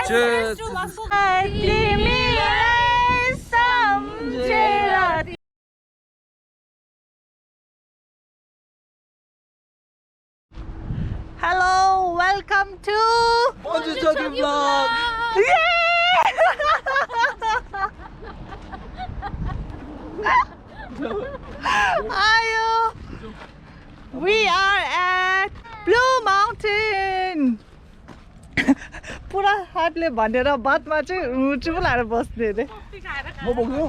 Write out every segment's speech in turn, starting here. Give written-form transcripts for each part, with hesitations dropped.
Cheers. Hello, welcome to Bonjour Jogging Vlog. We are at Blue Mountain. पुरा हातले भनेर बातमा चाहिँ चुप लाएर बस्ने रे म बोक्यो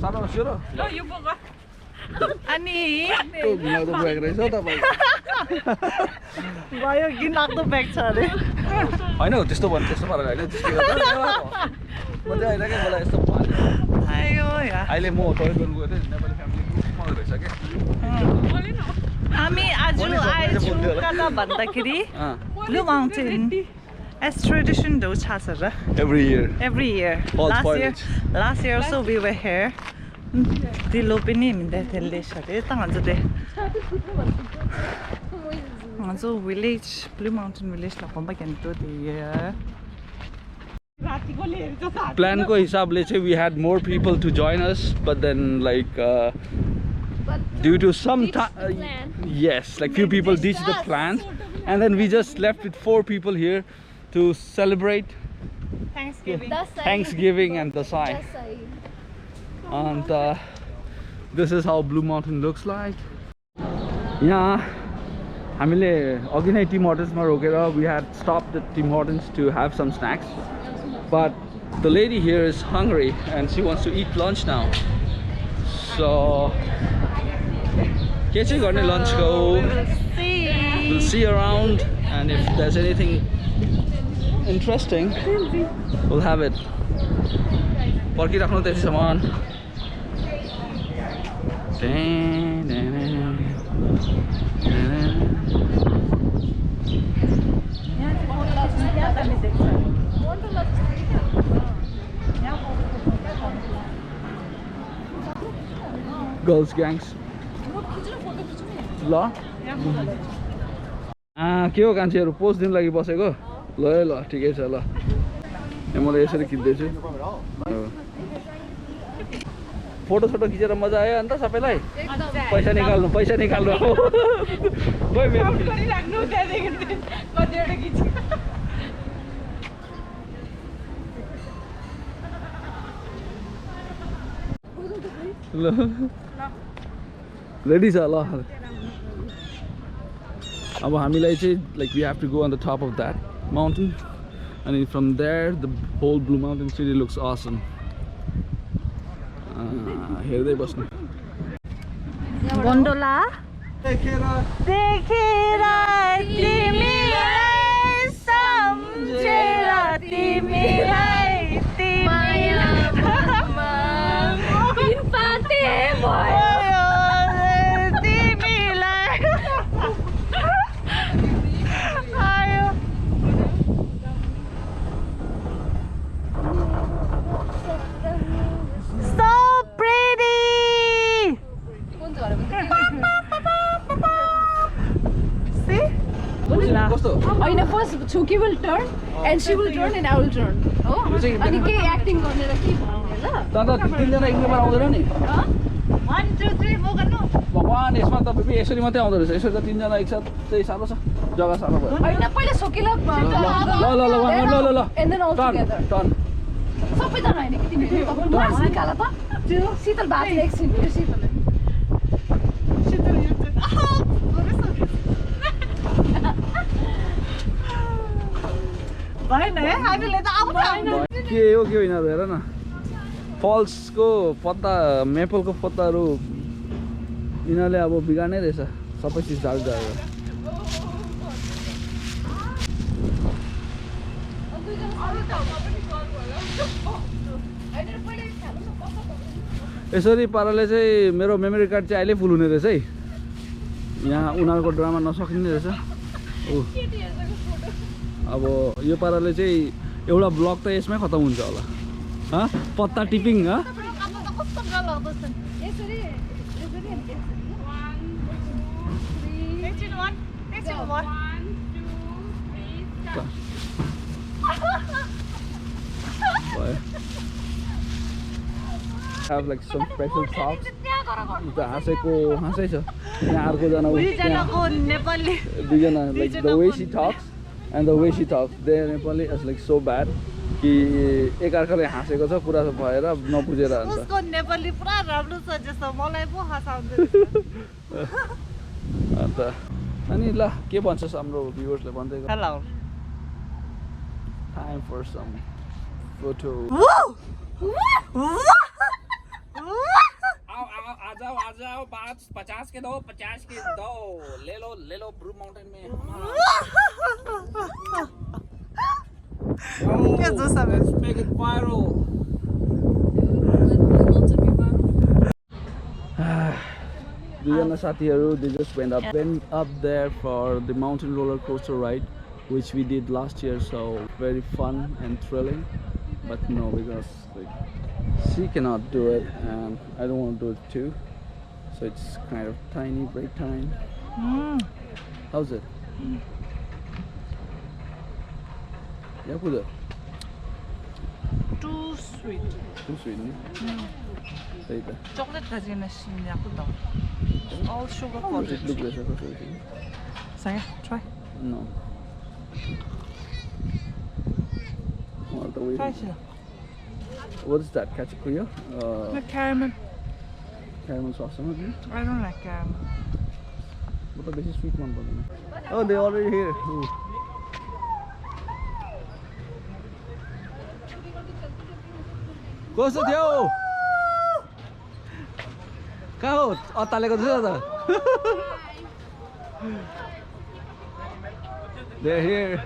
सानो सिरो ल यो बोक अनि त्यो घिनलाग्दो ब्याग रहेछ तपाईँ भयो घिनलाग्दो ब्याग छ अरे होइन त्यस्तो भन्नु त्यस्तो पाराले होइन त्यस्तो म चाहिँ होइन क्या मलाई यस्तो आयो यार अहिले म टोइलेट गर्नु गएको थिएँ नेपाली फ्यामिली मजा रहेछ क्या हामी आज आएछौँ कता भन्दाखेरि blue mountain as tradition do chasara every year last year also we were here dilo pani minda thelle share ta hanjo de hanjo village blue mountain village la pamba can to the plan ko hisab le we had more people to join us but then like due to some yes like few people ditched the plans and then we just left with 4 people here to celebrate Thanksgiving and the Sai. And this is how Blue Mountain looks like. Yeah, Tim Hortons we had stopped at Tim Hortons to have some snacks, but the lady here is hungry and she wants to eat lunch now. So, lunch go. We'll see around, and if there's anything interesting, we'll have it. Parkirakno त्यति सामान. Girls gangs. ल के हो कान्छेहरु post दिन लागि बसेको ल ल ठिकै छ ल मैले यसरी खिच्दैछु फोटो सोटो खिचेर मजा आयो अन्त सबैलाई पैसा निकाल्नु गयो मेरो गरिराख्नु त्यहाँदेखि कतिवटा खिच ल रेडी छ ल अब हामीलाई चाहिँ like we have to go on the top of that mountain and from there the whole Blue Mountain city looks awesome. हेर्दै बस्नु gondola देखेर तिमीलाई सम्झेर तिमीलाई मायामा बिनपाते भयो First Chuki will turn and she will turn and I will turn. Oh, अनि के एक्टिङ गर्ने र के भन्ने ल त तीन जना इग्नोर आउँदैन नि 1 2 3 म गर्नु भगवान यसमा त यसरी मात्रै आउँदो रहेछ यसरी त तीन जना एकसाथ चाहिँ सानो छ जग्गा सानो भयो हैन पहिला सोकिला ल and then all together turn सबै जना हैन कि तिमी मार्स निकाल त त्यो शीतल भात एकछिन त्यो शीतल के हो के होइन हेर न फल्सको पत्ता मेपलको पत्ताहरू यिनीहरूले अब बिगार्नै रहेछ सबै चिज झाल्छ यसरी पाराले चाहिँ मेरो मेमोरी कार्ड चाहिँ अहिले फुल हुने रहेछ है यहाँ उनीहरूको ड्रामा नसकिने रहेछ अब यो पाराले चाहिँ एउटा ब्लग त यसमै खतम हुन्छ होला पत्ता tipping Have like some special thoughts. The हाँसै छ यहाँ अर्को जना दुईजना like the way she talks and the way she talks their Nepali is like so bad कि एक अर्काले हाँसेको छ पुरा भएर नबुझेर हुन्छ उसको नेपाली पुरा राम्रो छ जस्तो मलाई पो हँसाउँदै अन्त अनि ल के भन्छस् हाम्रो भ्युअर्सले भन्दै गर hello time for some photo आ जाओ 50 के दो 50 के दो ले लो ब्रू माउंटेन में क्या जो सब let's make it viral दुईजना साथीहरु they just went up there for the mountain roller coaster ride which we did last year, so very fun and thrilling, but no, because like she cannot do it and I don't want to do it too, so it's kind of tiny break time. How's it? Yeah, good. too sweet Too sweet, no? chocolate doesn't seem all sugar coated Saya, try No. All the way. try it What is that? Cachicuya? caramel Caramel sauce, huh? I don't like caramel But the basic sweet one. Oh, they're already here. Ooh. कस्तो थियो कहाँ हो अत्तालेको थियो त They're here.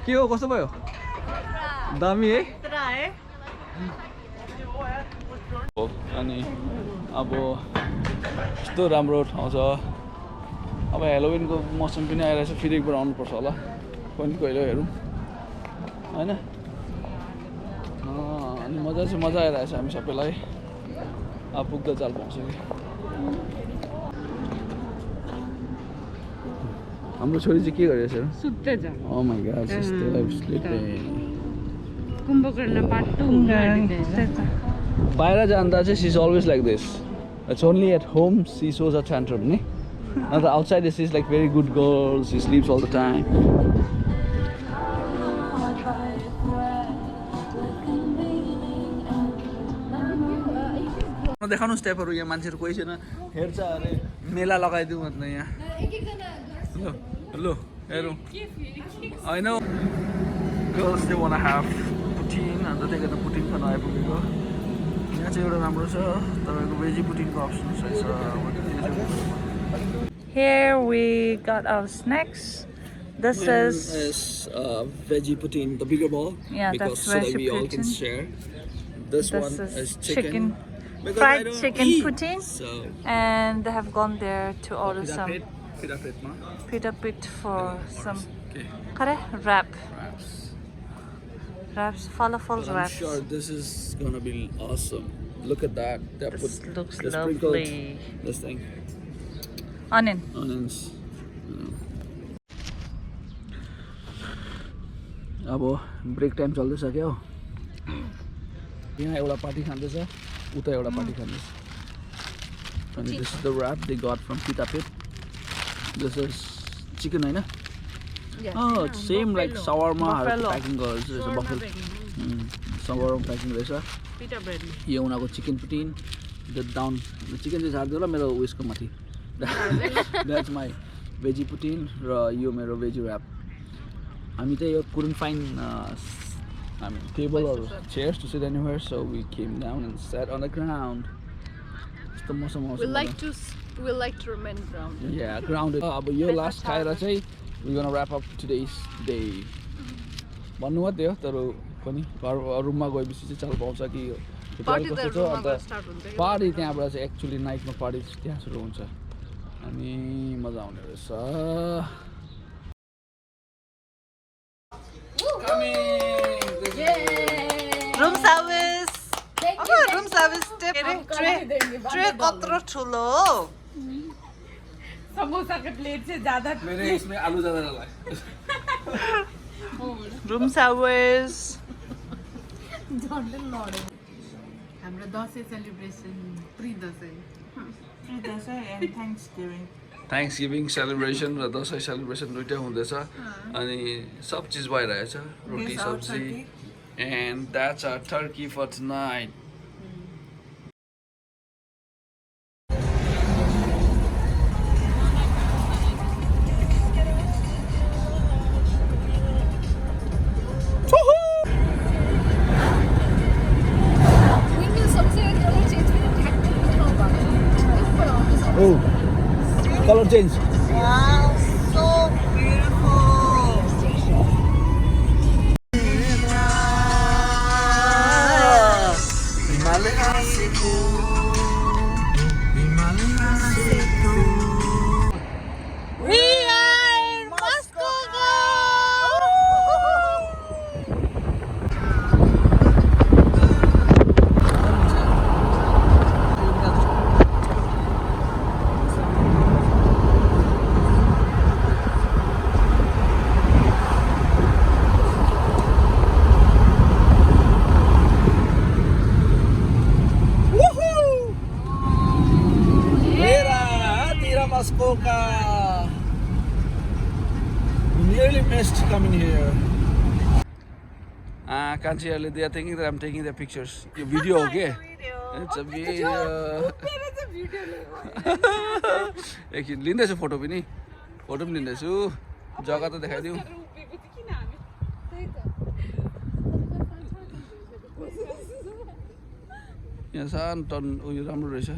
के हो कस्तो भयो दामी है try अनि अब यस्तो राम्रो ठाउँ छ अब हेलोविनको मौसम पनि आइरहेछ फेरि एकबार आउनुपर्छ होला पनि कहिले हेरौँ हैन अनि मजा आइरहेछ हामी सबैलाई अब पुग्दा चाल पाउँछ कि हाम्रो छोरी चाहिँ के गरिरहेछ सुत्दै छ Oh my god, she's still sleeping. Kumbhakarna part 2 बाहिर जाँदा चाहिँ she's always like this. It's only at home she shows a tantrum, ni? And the outside she's like very good girl, she sleeps all the time. देखाउनु स्टेपहरु यहाँ मान्छेहरु कोही छैन हेर्छ अरे मेला लगाइदिउँ भन्दा यहाँ Hello, हेरौँ I know girls they want to have poutine and they get the poutine Khan आइपुगेको यहाँ चाहिँ एउटा राम्रो छ तपाईको भेजी poutineको अप्सन रहेछ Here we got our snacks. This is veggie poutine, the bigger ball. Yeah, because that's so that veggie we all can poutine. share. This one is is chicken. Because I fried don't chicken eat, poutine. So And they have gone there to order some pita pit for some wrap. Wraps, falafel I'm wraps. sure this is gonna be awesome. Look at that. They This looks they sprinkled lovely. this thing. Onion. Onions. अब break time चल्दैछ क्या हो यहाँ एउटा party खाँदैछ उता एउटा party खाँदैछ अनि this is the wrap they got from Pita Pit. This is chicken Hahn Oh, it's same like shawarma packing गर्छ रहेछ buffalo shawarma packing रहेछ Pita bread. यो उनीहरुको chicken Putin the down the chicken चाहिँ झार्दियो ल मेरो उयसको माथि That's my veggie poutine र यो मेरो veggie wrap हामी चाहिँ यो couldn't find table or chairs to sit anywhere, so we came down and sat on the ground. यस्तो मौसम आउँछ We like to remain grounded. Yeah, grounded. अब यो लास्ट खाएर चाहिँ we're gonna wrap up today's day. भन्नु मात्रै हो तर पनि रुममा गएपछि चाहिँ चाल पाउँछ कि पार्टी त्यहाँबाट चाहिँ एक्चुअली नाइटमा पार्टी त्यहाँ सुरु हुन्छ अनि मजा आउने रहेछ Room service. Room service tray कत्रो ठुलो समोसा के प्लेट से ज्यादा मेरे इसमें आलू ज्यादा डाला है Room service. हाम्रो दसैँ सेलिब्रेसन pre-दसैँ and Thanksgiving. Thanksgiving celebration र दसैँ celebration दुईटै हुँदैछ अनि सब चिज भइरहेछ रोटी सब्जी and that's our turkey for tonight. Oh, color change. Wow, so beautiful. We are in Moscow. Muskoka. We nearly missed coming here. Kanchi, they are thinking that I'm taking their pictures. Your video, okay? It's a video. एकछिन लिँदैछु photo पनि लिँदैछु जग्गा त देखाइदिउँ यहाँ सानो turn उयो राम्रो रहेछ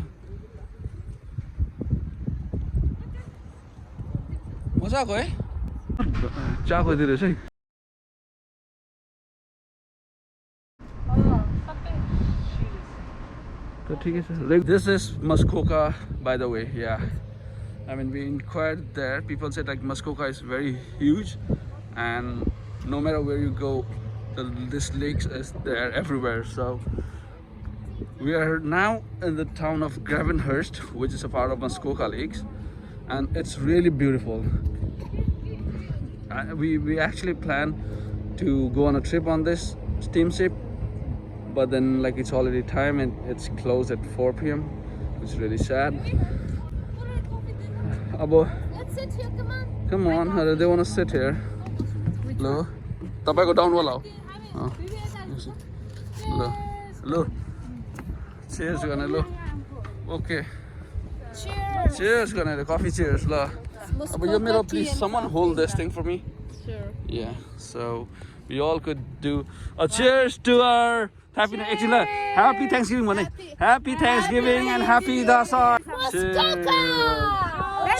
मजा आएको है चिया खोइदिँदो रहेछ है This is Muskoka, by the way. Yeah, I mean we inquired there. People said like Muskoka is very huge, and no matter where you go, this lake is there everywhere. So we are now in the town of Gravenhurst, which is a part of Muskoka Lakes, and it's really beautiful. We actually plan to go on a trip on this steamship. But then like it's already time and it's closed at 4 p.m. which is really sad. Abo, let's sit here, come on, they want to sit here. Hello? Tapai go down wala. Hello. Cheers gonna lo. Okay. Cheers. Cheers gonna coffee cheers la. Abo you mero please someone hold this thing for me. Sure. Yeah. So we all could do a cheers to our happy Thanksgiving, happy Thanksgiving and happy Dasar.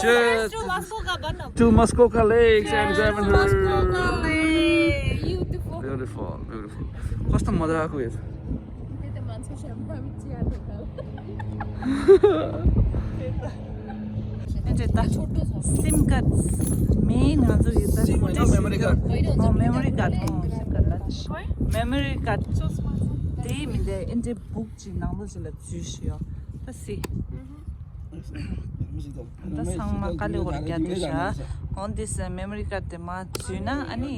Cheers to Muskoka Lakes and Gravenhurst. Beautiful. Beautiful, beautiful. Kस्तो मजा आको यो SIM card main हजुर यो त memory card. memory card memory card त्यही मिले इन्जे book जिनाउँदा जिले जुसियो तसी त सांगमा काले गर क्या दिशा on this memory card te ma जुना अनि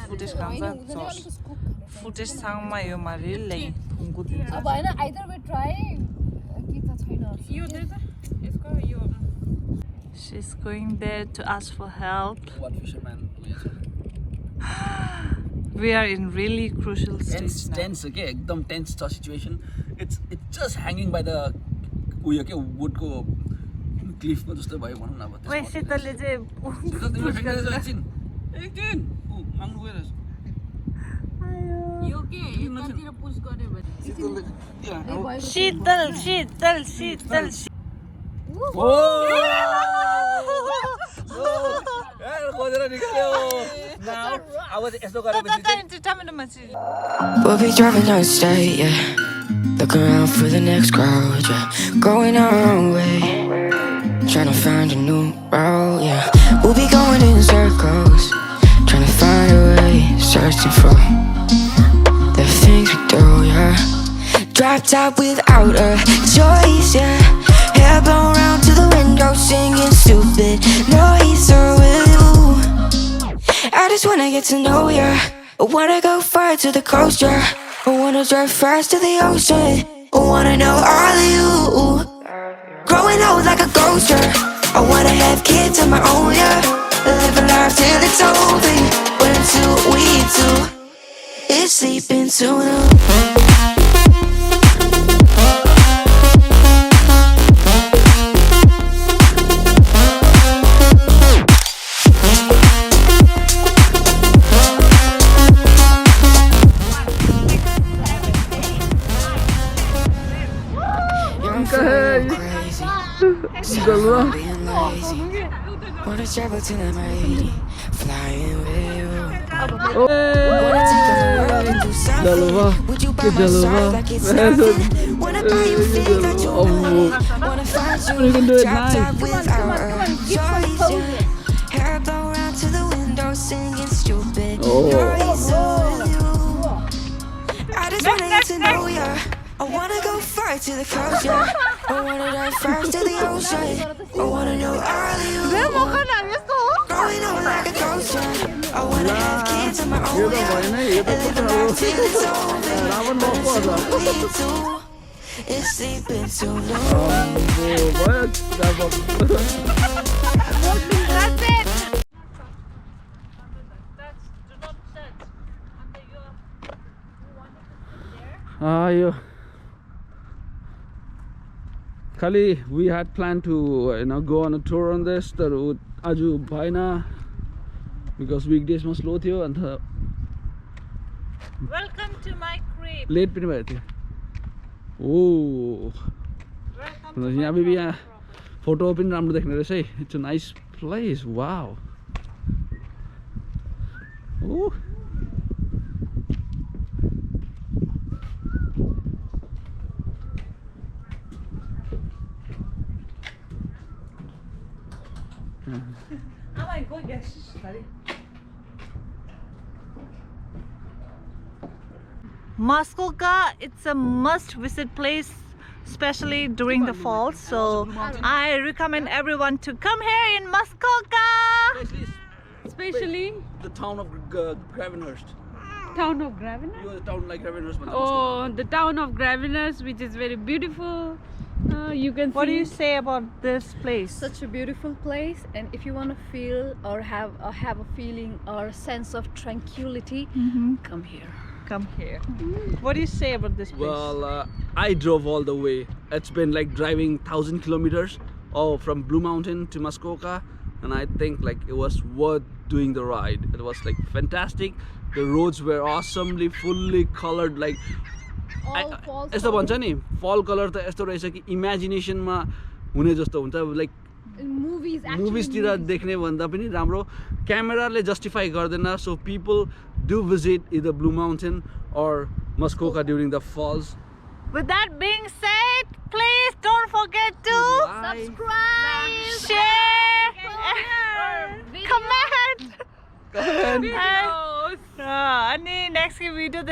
फुटेज कान्छ फुटेज सांगमा यो मा रिल लै फुंगु दिन्छ अब हैन either we try के त छैन यो दे त यसको यो she's going there to ask for help. What fisherman? We are in really crucial stage now. Tense, okay? Ekdam tense situation. It's just hanging by the wood ko cliff ma jasto bhayo bhanau na. Wait, Sitale चाहिँ एकदिन माग्नु गएर यो के एकातिर push गरे भने शीतल We'll be driving down the state, yeah. Looking around for the next crowd, yeah. Going our own way, trying to find a new route, yeah. We'll be going in circles, trying to find a way, searching for the things we do, yeah. Drop top without a choice, yeah. Hair blown round to the window, singing stupid noise. Or will you I just wanna get to know ya. I wanna go far to the coast, yeah. I wanna drive fast to the ocean. I wanna know all of you. Growing old like a ghost, yeah. I wanna have kids of my own, yeah. Live a life till it's over. But until we do, it's sleeping too long. Wanna travel till I'm 80, flying with you. Wanna take on the world and do something. Would you buy my side like it's nothing? Wanna buy you things that you want. Wanna find you in the drop top with our joys, yeah. Hair blow around to the window singing stupid noise on you. I just wanna get to know ya. I wanna go far to the coast, yeah. I wanna dive first to the ocean. I wanna know all of you. Growing up like a ghost, yeah. I wanna have kids of my own, yeah. And live a life till it's over. It's sleeping too long. That's it. Yo. Khali, we had planned to go on a tour on this, तर आज भएन because weekdays मा slow थियो अन्त Welcome to my crib. Late पनि भएको थियो. यहाँ भी यहाँ फोटो पनि राम्रो देख्ने रहेछ है. It's a nice place. Wow. Muskoka, it's a must visit place, especially during the fall. So I recommend everyone to come here in Muskoka. Especially the town of Gravenhurst. town of Gravenhurst. You know the town like Gravenhurst. Oh, the town of Gravenhurst, which is very beautiful. You can What do see you say about this place? such a beautiful place, and if you want to feel or have a feeling or a sense of tranquility, come here. Come here. What do you say about this place? Well, I drove all the way. It's been like driving 1,000 kilometers from Blue Mountain to Muskoka, and I think like it was worth doing the ride. It was like fantastic. The roads were awesomely fully colored, like All falls यस्तो भन्छ नि fall color त यस्तो रहेछ कि imagination मा हुने जस्तो हुन्छ, like movies तिर देख्ने भन्दा पनि राम्रो क्यामेराले जस्टिफाई गर्दैन. So people do visit either Blue Mountain or Muskoka during the falls. With that being said, please don't forget to subscribe, share, comment. videos. And next video,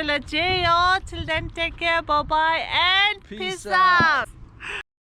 till then, take care, bye bye, and peace out.